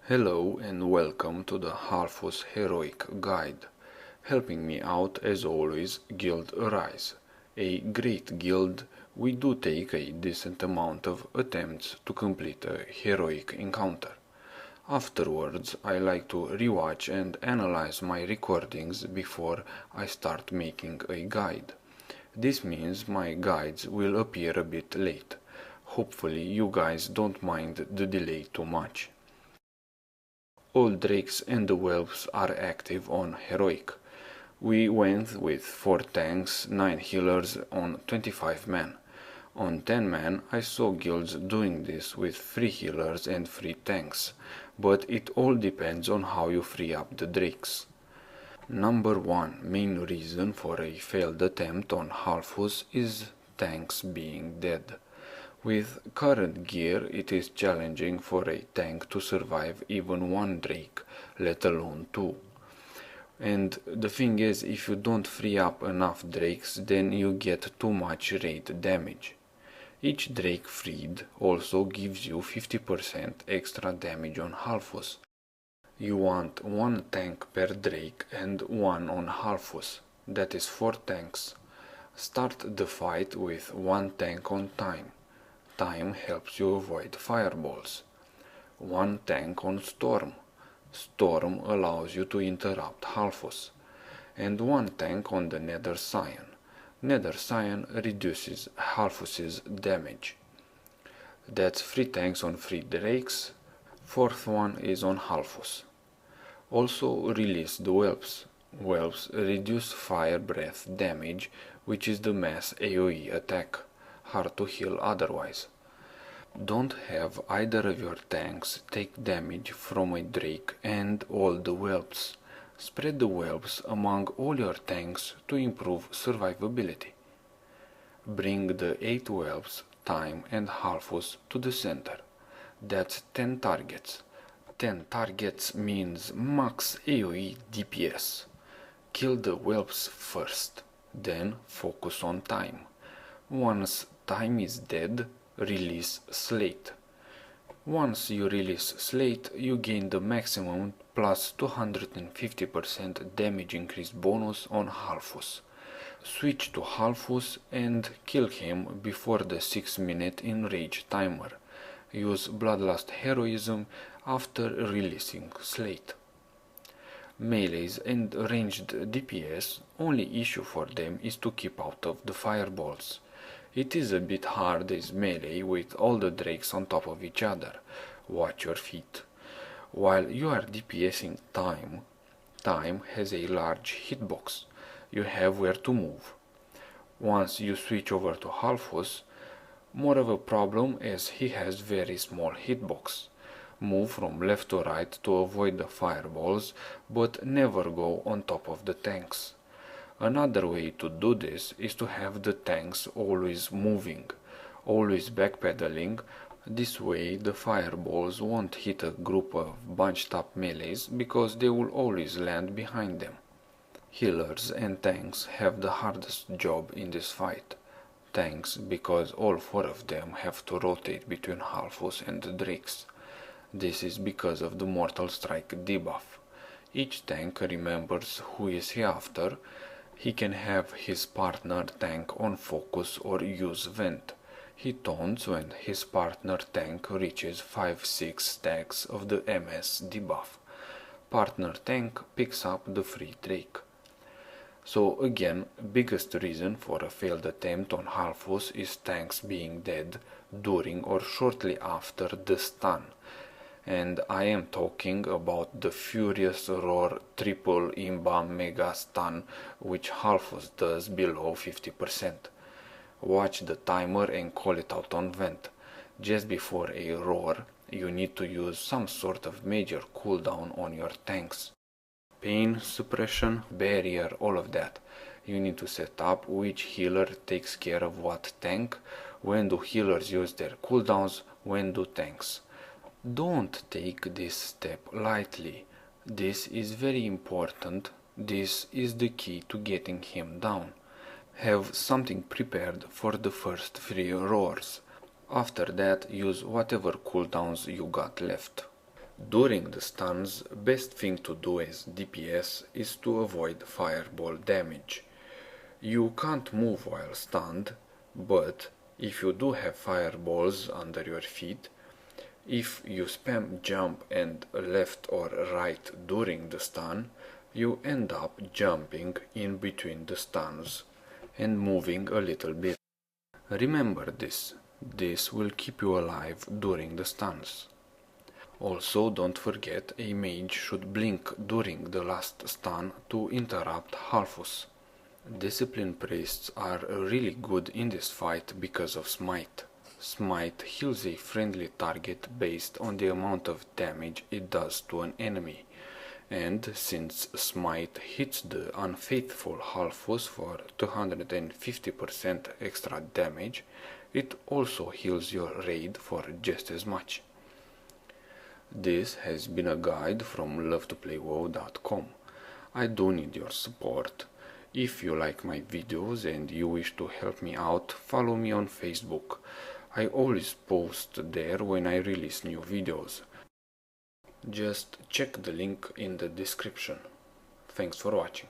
Hello and welcome to the Halfus Heroic Guide. Helping me out as always, Guild Arise. A great guild, we do take a decent amount of attempts to complete a heroic encounter. Afterwards, I like to rewatch and analyze my recordings before I start making a guide. This means my guides will appear a bit late. Hopefully you guys don't mind the delay too much. All drakes and the whelps are active on heroic. We went with 4 tanks, 9 healers on 25 men. On 10 men I saw guilds doing this with 3 healers and 3 tanks, but it all depends on how you free up the drakes. Number 1 main reason for a failed attempt on Halfus is tanks being dead. With current gear, it is challenging for a tank to survive even 1 drake, let alone 2. And the thing is, if you don't free up enough drakes, then you get too much raid damage. Each drake freed also gives you 50% extra damage on Halfus. You want 1 tank per drake and 1 on Halfus. That is 4 tanks. Start the fight with 1 tank on time. Time helps you avoid fireballs. 1 tank on Storm. Storm allows you to interrupt Halfus. And 1 tank on the Nether Scion. Nether Scion reduces Halfus's damage. That's 3 tanks on 3 drakes. 4th one is on Halfus. Also release the Whelps. Whelps reduce fire breath damage, which is the mass AoE attack. Hard to heal otherwise. Don't have either of your tanks take damage from a drake and all the whelps. Spread the whelps among all your tanks to improve survivability. Bring the 8 whelps, time and Halfus to the center. That's 10 targets. 10 targets means max AoE DPS. Kill the whelps first, then focus on time. Once time is dead, release Slate. Once you release Slate, you gain the maximum plus 250% damage increase bonus on Halfus. Switch to Halfus and kill him before the 6-minute enrage timer. Use Bloodlust Heroism after releasing Slate. Melees and ranged DPS, only issue for them is to keep out of the fireballs. It is a bit hard as melee with all the drakes on top of each other. Watch your feet. While you are DPSing time, time has a large hitbox. You have where to move. Once you switch over to Halfus, more of a problem as he has very small hitbox. Move from left to right to avoid the fireballs, but never go on top of the tanks. Another way to do this is to have the tanks always moving, always backpedaling. This way the fireballs won't hit a group of bunched up melees because they will always land behind them. Healers and tanks have the hardest job in this fight. Tanks because all 4 of them have to rotate between Halfus and the drakes. This is because of the Mortal Strike debuff. Each tank remembers who is he after. He can have his partner tank on focus or use vent. He taunts when his partner tank reaches 5-6 stacks of the MS debuff. Partner tank picks up the free drake. So again, biggest reason for a failed attempt on Halfus is tanks being dead during or shortly after the stun. And I am talking about the Furious Roar Triple Imba Mega Stun, which Halfus does below 50%. Watch the timer and call it out on vent. Just before a roar, you need to use some sort of major cooldown on your tanks. Pain, suppression, barrier, all of that. You need to set up which healer takes care of what tank, when do healers use their cooldowns, when do tanks. Don't take this step lightly. This is very important. This is the key to getting him down. Have something prepared for the first 3 roars. After that, use whatever cooldowns you got left. During the stuns, best thing to do as DPS is to avoid fireball damage. You can't move while stunned, but if you do have fireballs under your feet, if you spam jump and left or right during the stun, you end up jumping in between the stuns and moving a little bit. Remember this. This will keep you alive during the stuns. Also, don't forget a mage should blink during the last stun to interrupt Halfus. Discipline priests are really good in this fight because of Smite. Smite heals a friendly target based on the amount of damage it does to an enemy, and since Smite hits the unfaithful Halfus for 250% extra damage, it also heals your raid for just as much. This has been a guide from lovetoplaywow.com. I do need your support. If you like my videos and you wish to help me out, follow me on Facebook. I always post there when I release new videos. Just check the link in the description. Thanks for watching.